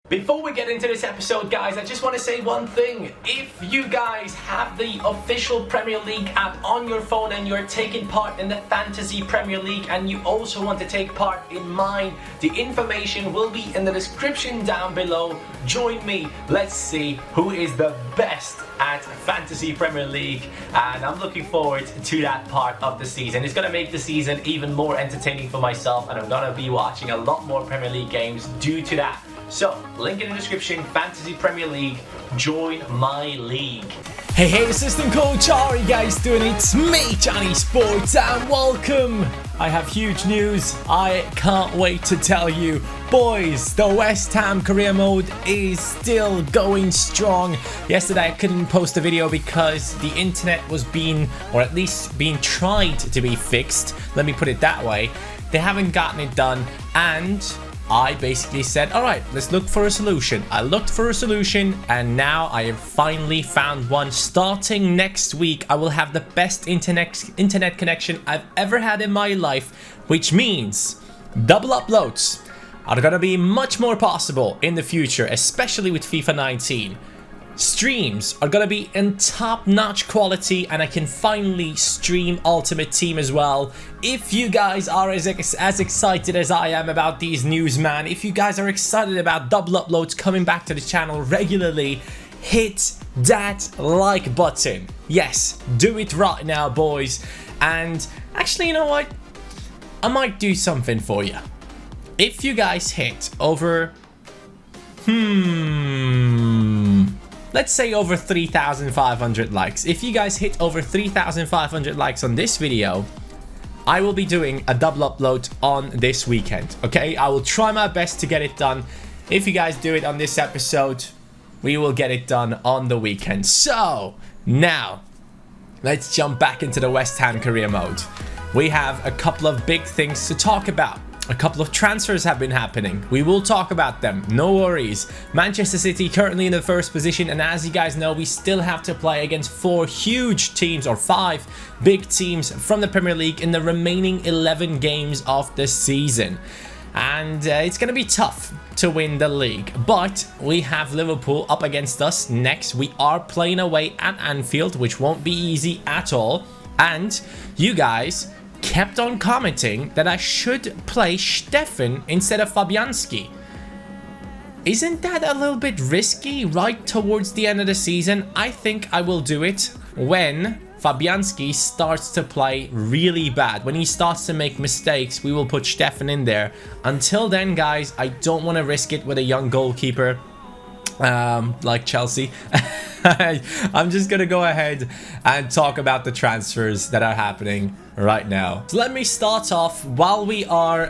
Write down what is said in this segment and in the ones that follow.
Before we get into this episode, guys, I just want to say one thing. If you guys have the official Premier League app on your phone and you're taking part in the Fantasy Premier League and you also want to take part in mine, the information will be in the description down below. Join me. Let's see who is the best at Fantasy Premier League, and I'm looking forward to that part of the season. It's going to make the season even more entertaining for myself, and I'm going to be watching a lot more Premier League games due to that. So, link in the description, Fantasy Premier League, join my league. Hey, assistant coach, how are you guys doing? It's me, CaniSports, and welcome. I have huge news. I can't wait to tell you. Boys, the West Ham career mode is still going strong. Yesterday I couldn't post a video because the internet was being tried to be fixed. Let me put it that way. They haven't gotten it done, and I basically said, alright, let's look for a solution. I looked for a solution, and now I have finally found one. Starting next week, I will have the best internet connection I've ever had in my life, which means double uploads are gonna be much more possible in the future, especially with FIFA 19. Streams are gonna be in top-notch quality, and I can finally stream Ultimate Team as well. If you guys are as excited as I am about these news, man, if you guys are excited about double uploads coming back to the channel regularly, hit that like button. Yes, do it right now, boys. And actually, you know what? I might do something for you. If you guys hit over let's say over 3,500 likes. If you guys hit over 3,500 likes on this video, I will be doing a double upload on this weekend, okay? I will try my best to get it done. If you guys do it on this episode, we will get it done on the weekend. So, now, let's jump back into the West Ham career mode. We have a couple of big things to talk about. A couple of transfers have been happening. We will talk about them, no worries. Manchester City currently in the first position, and as you guys know, we still have to play against 4 huge teams, or 5 big teams from the Premier League in the remaining 11 games of the season. And it's going to be tough to win the league, but we have Liverpool up against us next. We are playing away at Anfield, which won't be easy at all. And you guys kept on commenting that I should play Steffen instead of Fabianski. Isn't that a little bit risky right towards the end of the season? I think I will do it when Fabianski starts to play really bad. When he starts to make mistakes, we will put Steffen in there. Until then, guys, I don't want to risk it with a young goalkeeper like Chelsea. I'm just gonna go ahead and talk about the transfers that are happening right now. So let me start off while we are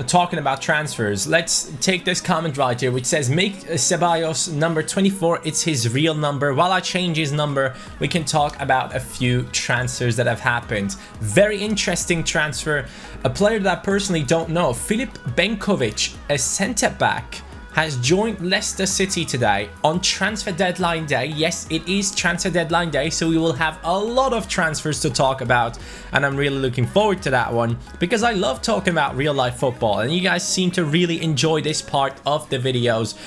talking about transfers. Let's take this comment right here, which says make Ceballos number 24 it's his real number. While I change his number, we can talk about a few transfers that have happened. Very interesting transfer. A player that I personally don't know, Filip Benkovic, a centre back, has joined Leicester City today on transfer deadline day. Yes, it is transfer deadline day, so we will have a lot of transfers to talk about, and I'm really looking forward to that one because I love talking about real life football, and you guys seem to really enjoy this part of the videos.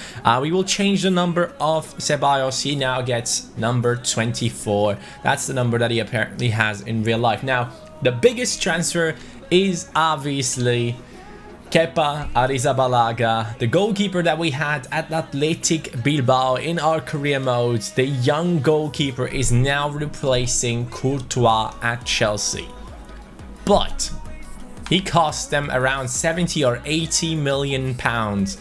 We will change the number of Ceballos. He now gets number 24. That's the number that he apparently has in real life. Now, the biggest transfer is obviously Kepa Arrizabalaga, the goalkeeper that we had at Athletic Bilbao in our career mode. The young goalkeeper is now replacing Courtois at Chelsea. But he cost them around 70 or 80 million pounds.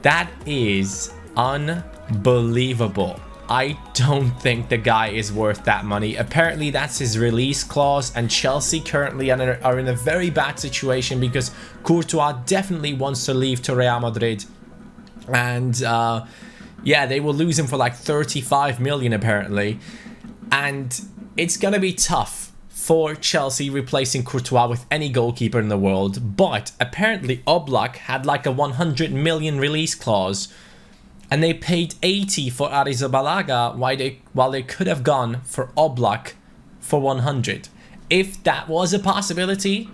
That is unbelievable. I don't think the guy is worth that money. Apparently that's his release clause, and Chelsea currently are in a very bad situation because Courtois definitely wants to leave to Real Madrid, and yeah, they will lose him for like 35 million apparently, and it's gonna be tough for Chelsea replacing Courtois with any goalkeeper in the world. But apparently Oblak had like a 100 million release clause, and they paid 80 for Arrizabalaga while they could have gone for Oblak for 100. If that was a possibility,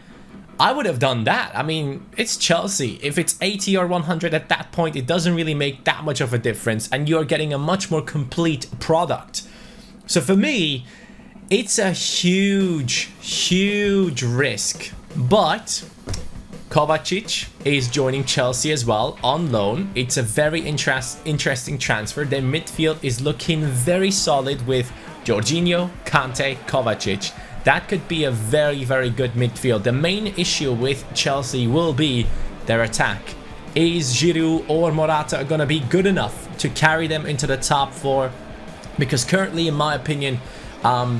I would have done that. I mean, it's Chelsea. If it's 80 or 100 at that point, it doesn't really make that much of a difference, and you're getting a much more complete product. So for me, it's a huge, huge risk. But Kovacic is joining Chelsea as well on loan. It's a very interesting transfer. Their midfield is looking very solid with Jorginho, Kante, Kovacic. That could be a very, very good midfield. The main issue with Chelsea will be their attack. Is Giroud or Morata going to be good enough to carry them into the top four? Because currently, in my opinion,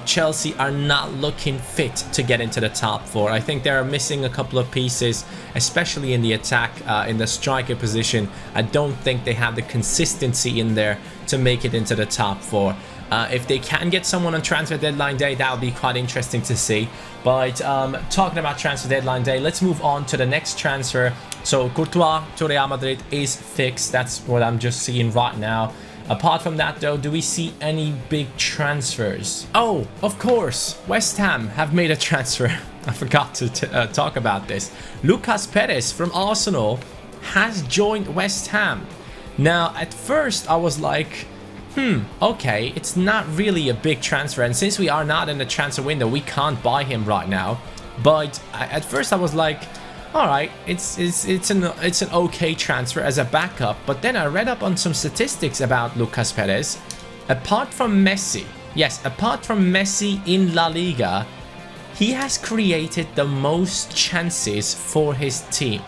Chelsea are not looking fit to get into the top four. I think they're missing a couple of pieces, especially in the attack, in the striker position. I don't think they have the consistency in there to make it into the top four. If they can get someone on transfer deadline day, that would be quite interesting to see. But talking about transfer deadline day, let's move on to the next transfer. So Courtois to Real Madrid is fixed. That's what I'm just seeing right now. Apart from that, though, do we see any big transfers? Oh, of course, West Ham have made a transfer. I forgot to talk about this. Lucas Perez from Arsenal has joined West Ham. Now, at first, I was like, okay, it's not really a big transfer, and since we are not in the transfer window, we can't buy him right now. But at first I was like, all right, it's an okay transfer as a backup. But then I read up on some statistics about Lucas Perez. Apart from Messi, yes, apart from Messi in La Liga, he has created the most chances for his team.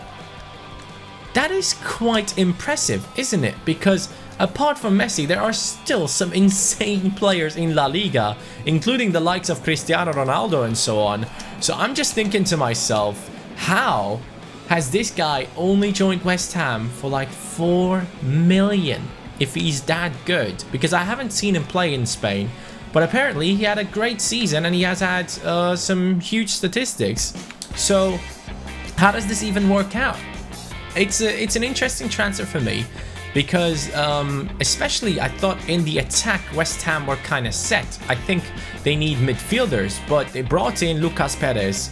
That is quite impressive, isn't it? Because apart from Messi, there are still some insane players in La Liga, including the likes of Cristiano Ronaldo and so on. So I'm just thinking to myself, how has this guy only joined West Ham for like 4 million if he's that good? Because I haven't seen him play in Spain, but apparently he had a great season and he has had some huge statistics. So how does this even work out? It's an interesting transfer for me. Because especially I thought in the attack West Ham were kind of set. I think they need midfielders, but they brought in Lucas Perez,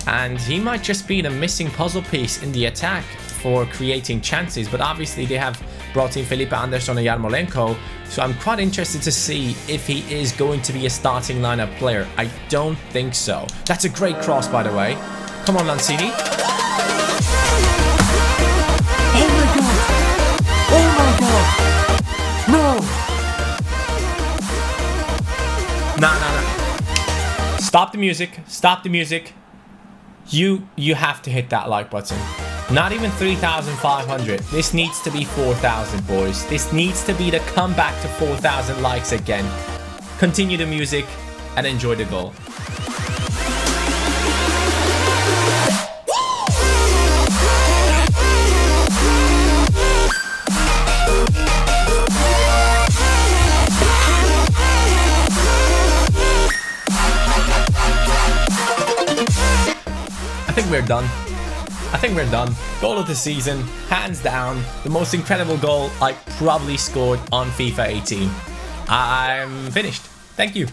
and he might just be the missing puzzle piece in the attack for creating chances. But obviously they have brought in Felipe Anderson and Yarmolenko, so I'm quite interested to see if he is going to be a starting lineup player. I don't think so. That's a great cross, by the way. Come on, Lanzini. Oh my god! Oh my god! No! No. Stop the music. Stop the music. You have to hit that like button. Not even 3,500. This needs to be 4,000, boys. This needs to be the comeback to 4,000 likes again. Continue the music and enjoy the goal. I think we're done. I think we're done. Goal of the season, hands down. The most incredible goal I probably scored on FIFA 18. I'm finished. Thank you.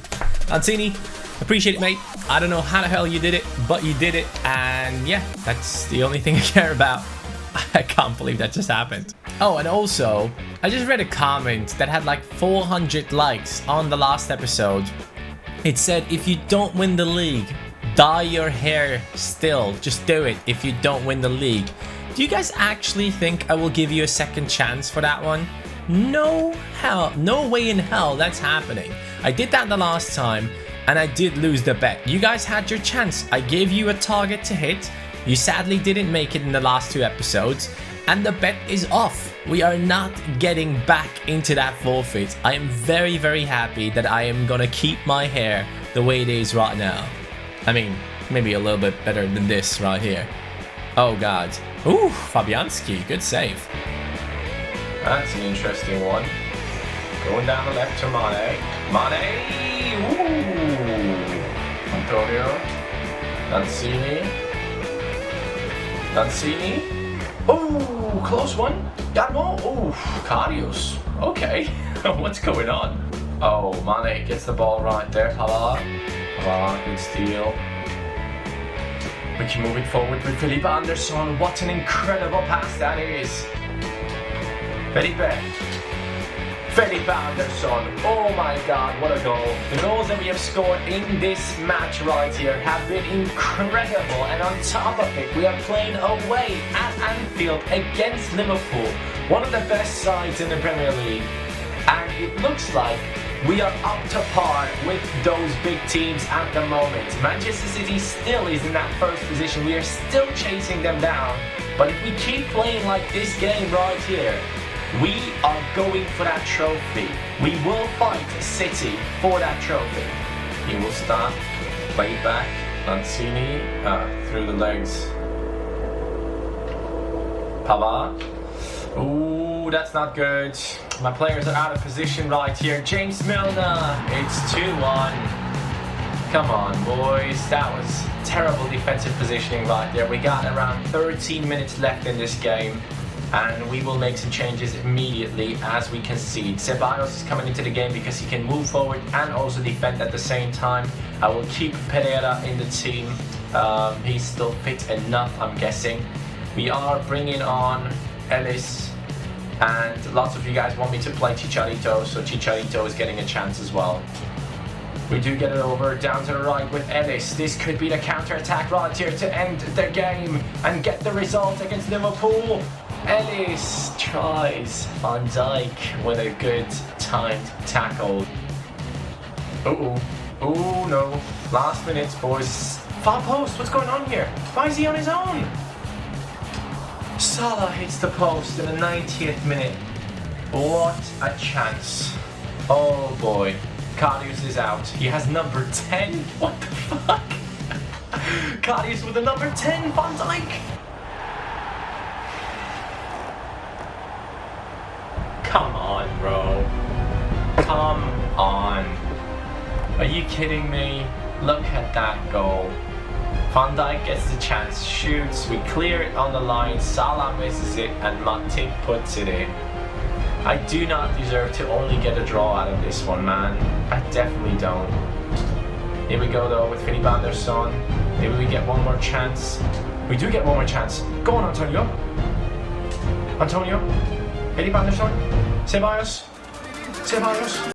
Lanzini, appreciate it, mate. I don't know how the hell you did it, but you did it. And yeah, that's the only thing I care about. I can't believe that just happened. Oh, and also, I just read a comment that had like 400 likes on the last episode. It said, if you don't win the league, dye your hair still. Just do it if you don't win the league. Do you guys actually think I will give you a second chance for that one? No way in hell that's happening. I did that the last time and I did lose the bet. You guys had your chance. I gave you a target to hit. You sadly didn't make it in the last 2 episodes and the bet is off. We are not getting back into that forfeit. I am very, very happy that I am gonna keep my hair the way it is right now. I mean, maybe a little bit better than this right here. Oh god. Ooh, Fabianski, good save. That's an interesting one. Going down the left to Mane. Mane! Ooh! Antonio. Lanzini. Lanzini. Ooh, close one. Yarmo. Ooh, Karius. Okay. What's going on? Oh, Mane gets the ball right there. Hala. Good steal. We can move it forward with Felipe Anderson. What an incredible pass that is. Felipe Anderson. Oh my god, what a goal. The goals that we have scored in this match right here have been incredible, and on top of it, we are playing away at Anfield against Liverpool, one of the best sides in the Premier League, and it looks like we are up to par with those big teams at the moment. Manchester City still is in that first position. We are still chasing them down, but if we keep playing like this game right here, we are going for that trophy. We will fight City for that trophy. He will start, play back, Lanzini, through the legs. Pavard. Ooh, that's not good. My players are out of position right here. James Milner, it's 2-1. Come on, boys. That was terrible defensive positioning right there. We got around 13 minutes left in this game, and we will make some changes immediately as we concede. Ceballos is coming into the game because he can move forward and also defend at the same time. I will keep Pereira in the team. He's still fit enough, I'm guessing. We are bringing on Ellis, and lots of you guys want me to play Chicharito, so Chicharito is getting a chance as well. We do get it over down to the right with Ellis. This could be the counter-attack right here to end the game and get the result against Liverpool. Ellis tries. Van Dijk with a good timed tackle. Uh-oh. Oh no. Last minutes, boys. Far post, what's going on here? Why is he on his own? Salah hits the post in the 90th minute. What a chance. Oh boy. Cardiff is out. He has number 10. What the fuck? Cardiff with the number 10, Van Dijk. Come on, bro. Come on. Are you kidding me? Look at that goal. Van Dijk gets the chance, shoots, we clear it on the line, Salah misses it, and Matip puts it in. I do not deserve to only get a draw out of this one, man. I definitely don't. Here we go though with Felipe Anderson. Maybe we get one more chance. We do get one more chance. Go on, Antonio. Antonio. Felipe Anderson. Ceballos. Ceballos.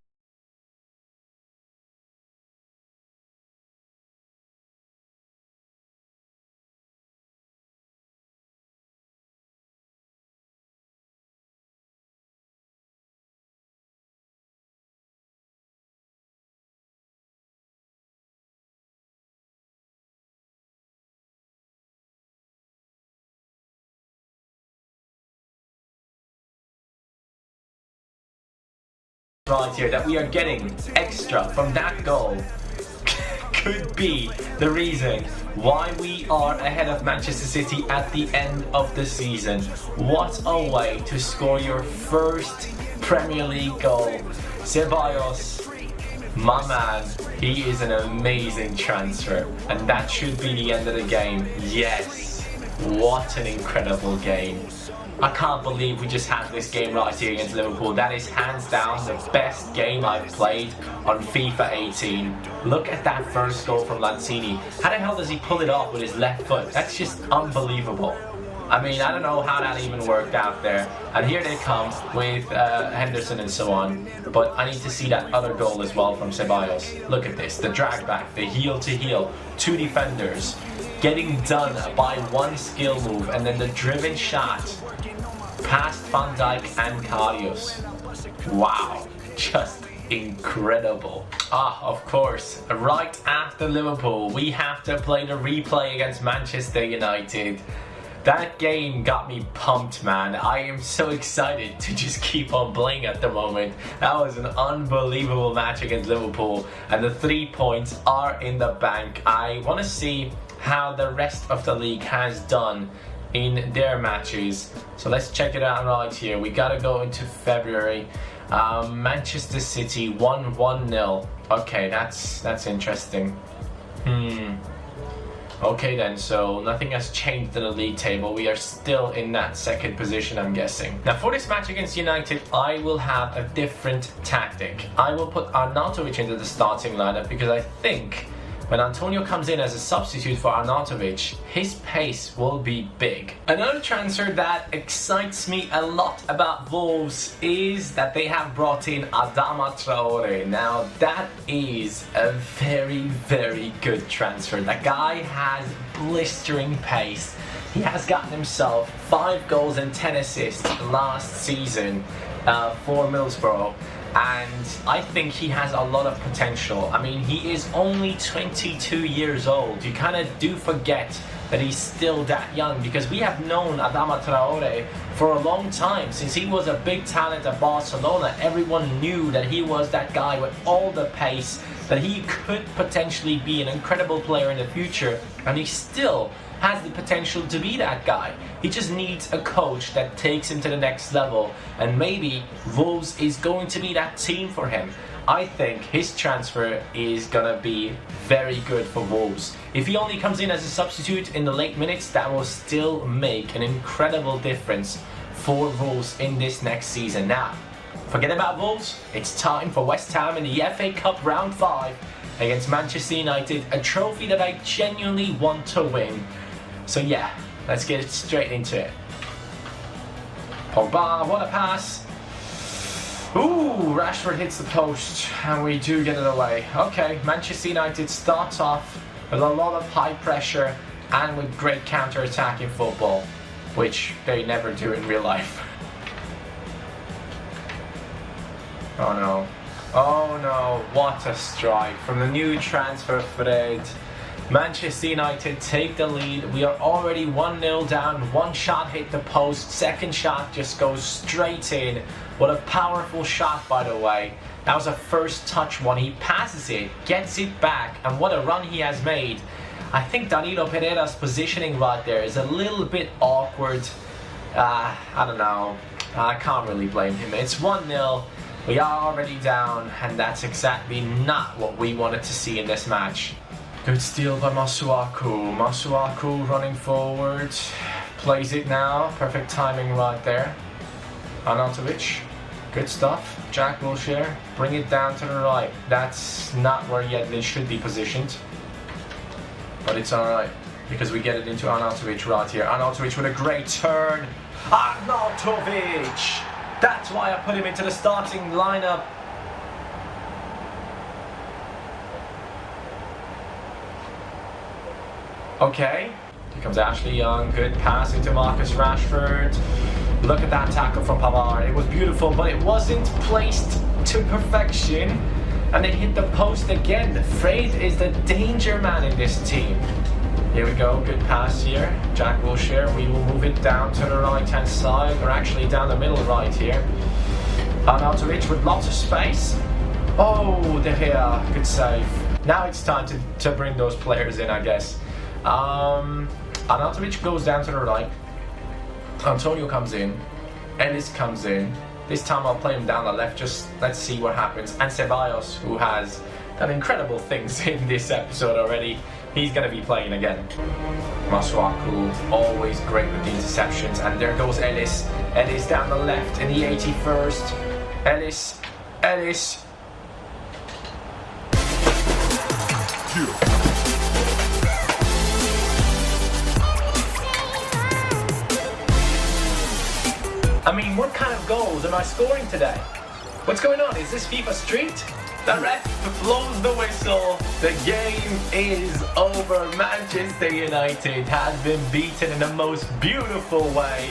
Right here that we are getting extra from that goal could be the reason why we are ahead of Manchester City at the end of the season. What a way to score your first Premier League goal. Ceballos, my man, he is an amazing transfer, and that should be the end of the game. Yes, what an incredible game. I can't believe we just had this game right here against Liverpool. That is hands down the best game I've played on FIFA 18. Look at that first goal from Lanzini. How the hell does he pull it off with his left foot? That's just unbelievable. I mean, I don't know how that even worked out there. And here they come with Henderson and so on. But I need to see that other goal as well from Ceballos. Look at this, the drag back, the heel to heel, two defenders. Getting done by one skill move, and then the driven shot past Van Dijk and Karius. Wow, just incredible. Of course, right after Liverpool, we have to play the replay against Manchester United. That game got me pumped, man. I am so excited to just keep on playing at the moment. That was an unbelievable match against Liverpool, and the 3 points are in the bank. I want to see how the rest of the league has done in their matches. So let's check it out right here. We gotta go into February. Manchester City 1-1-0. Okay, that's interesting. Okay then, so nothing has changed in the league table. We are still in that second position, I'm guessing. Now for this match against United, I will have a different tactic. I will put Arnautovic into the starting lineup because I think when Antonio comes in as a substitute for Arnautovic, his pace will be big. Another transfer that excites me a lot about Wolves is that they have brought in Adama Traore. Now that is a very, very good transfer. That guy has blistering pace. He has gotten himself 5 goals and 10 assists last season for Middlesbrough. And I think he has a lot of potential. I mean, he is only 22 years old. You kind of do forget that he's still that young, because we have known Adama Traore for a long time. Since he was a big talent at Barcelona, everyone knew that he was that guy with all the pace, that he could potentially be an incredible player in the future, and he still has the potential to be that guy. He just needs a coach that takes him to the next level, and maybe Wolves is going to be that team for him. I think his transfer is gonna be very good for Wolves. If he only comes in as a substitute in the late minutes, that will still make an incredible difference for Wolves in this next season. Now, forget about Wolves, it's time for West Ham in the FA Cup round 5 against Manchester United, a trophy that I genuinely want to win. So yeah, let's get straight into it. Pogba, what a pass. Ooh, Rashford hits the post and we do get it away. Okay, Manchester United starts off with a lot of high pressure and with great counter-attacking football, which they never do in real life. Oh no. Oh no, what a strike from the new transfer Fred. Manchester United take the lead. We are already 1-0 down. One shot hit the post. Second shot just goes straight in. What a powerful shot, by the way. That was a first touch one. He passes it, gets it back, and what a run he has made. I think Danilo Pereira's positioning right there is a little bit awkward. I don't know. I can't really blame him. It's 1-0. We are already down, and that's exactly not what we wanted to see in this match. Good steal by Masuaku. Masuaku running forward. Plays it now. Perfect timing right there. Arnautovic. Good stuff. Jack Wilshere. Bring it down to the right. That's not where yet they should be positioned. But it's alright, because we get it into Arnautovic right here. Arnautovic with a great turn. Arnautovic! That's why I put him into the starting lineup. Okay, here comes Ashley Young. Good pass into Marcus Rashford. Look at that tackle from Pavard. It was beautiful, but it wasn't placed to perfection. And it hit the post again. Fred is the danger man in this team. Here we go, good pass here. Jack Wilshere, we will move it down to the right hand side, or actually down the middle right here. Arnautovic with lots of space. Oh, De Gea, good save. Now it's time to bring those players in, I guess. Arnautovic goes down to the right. Antonio comes in. Ellis comes in. This time I'll play him down the left, just let's see what happens. And Ceballos, who has done incredible things in this episode already, he's going to be playing again. Masuaku, always great with the interceptions. And there goes Ellis. Ellis down the left in the 81st. Ellis. Ellis. I mean, what kind of goals am I scoring today? What's going on? Is this FIFA Street? The ref blows the whistle. The game is over. Manchester United has been beaten in the most beautiful way.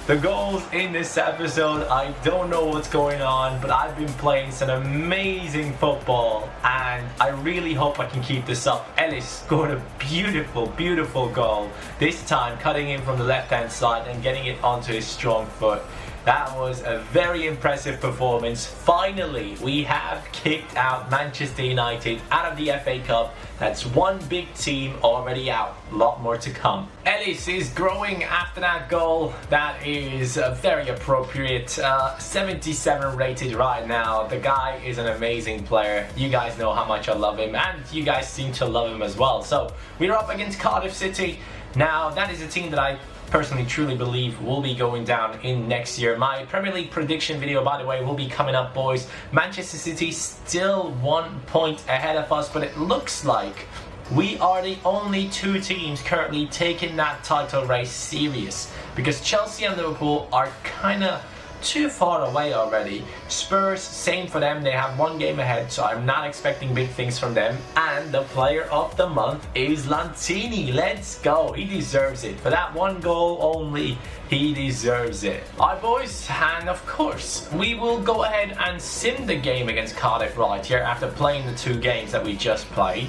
The goals in this episode, I don't know what's going on, but I've been playing some amazing football and I really hope I can keep this up. Ellis scored a beautiful, beautiful goal. This time cutting in from the left-hand side and getting it onto his strong foot. That was a very impressive performance. Finally, we have kicked out Manchester United out of the FA Cup. That's one big team already out. A lot more to come. Ellis is growing after that goal. That is very appropriate. 77 rated right now. The guy is an amazing player. You guys know how much I love him, and you guys seem to love him as well. So, we're up against Cardiff City. Now, that is a team that I personally truly believe will be going down in next year. My Premier League prediction video, by the way, will be coming up, boys. Manchester City still 1 point ahead of us, but it looks like we are the only two teams currently taking that title race serious, because Chelsea and Liverpool are kind of too far away already. Spurs, same for them, they have one game ahead, so I'm not expecting big things from them. And the player of the month is Lanzini. Let's go, he deserves it. For that one goal only, he deserves it. Alright boys, and of course, we will go ahead and sim the game against Cardiff right here after playing the two games that we just played.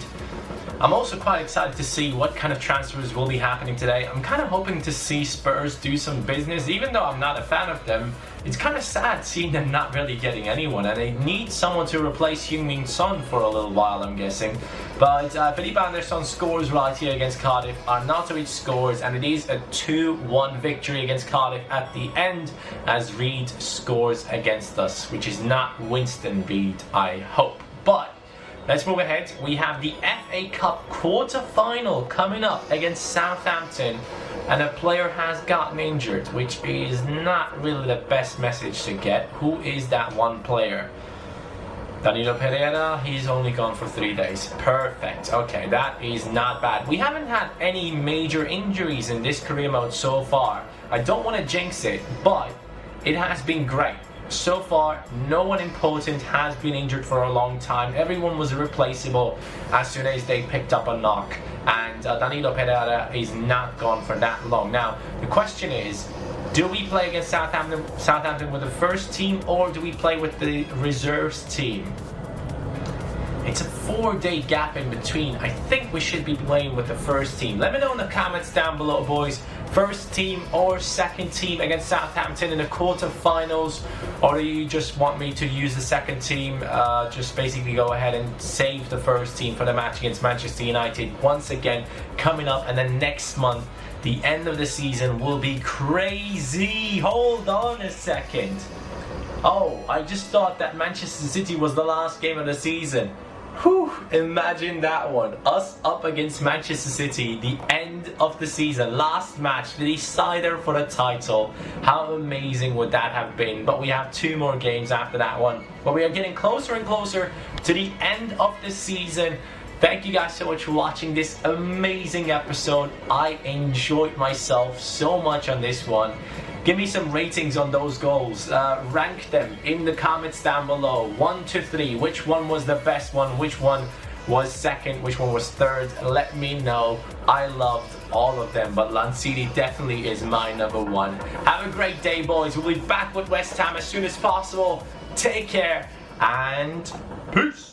I'm also quite excited to see what kind of transfers will be happening today. I'm kind of hoping to see Spurs do some business, even though I'm not a fan of them. It's kind of sad seeing them not really getting anyone, and they need someone to replace Heung-min Son for a little while, I'm guessing. But Felipe Anderson scores right here against Cardiff. Arnautovic scores, and it is a 2-1 victory against Cardiff at the end, as Reed scores against us, which is not Winston Reed, I hope. But let's move ahead. We have the FA Cup quarter-final coming up against Southampton, and a player has gotten injured, which is not really the best message to get. Who is that one player? Danilo Pereira, he's only gone for 3 days. Perfect. Okay, that is not bad. We haven't had any major injuries in this career mode so far. I don't want to jinx it, but it has been great. So far, no one important has been injured for a long time. Everyone was replaceable as soon as they picked up a knock. And Danilo Pereira is not gone for that long. Now, the question is, do we play against Southampton with the first team, or do we play with the reserves team? It's a 4-day gap in between. I think we should be playing with the first team. Let me know in the comments down below, boys. First team or second team against Southampton in the quarterfinals, or do you just want me to use the second team? Just basically go ahead and save the first team for the match against Manchester United once again coming up, and then next month the end of the season will be crazy. Hold on a second. Oh, I just thought that Manchester City was the last game of the season. Whew, imagine that one. Us up against Manchester City, the end of the season, last match, the decider for the title. How amazing would that have been? But we have 2 more games after that one. But we are getting closer and closer to the end of the season. Thank you guys so much for watching this amazing episode. I enjoyed myself so much on this one. Give me some ratings on those goals. Rank them in the comments down below. 1 to 3. Which one was the best one? Which one was second? Which one was third? Let me know. I loved all of them, but Lanzini definitely is my #1. Have a great day, boys. We'll be back with West Ham as soon as possible. Take care and peace.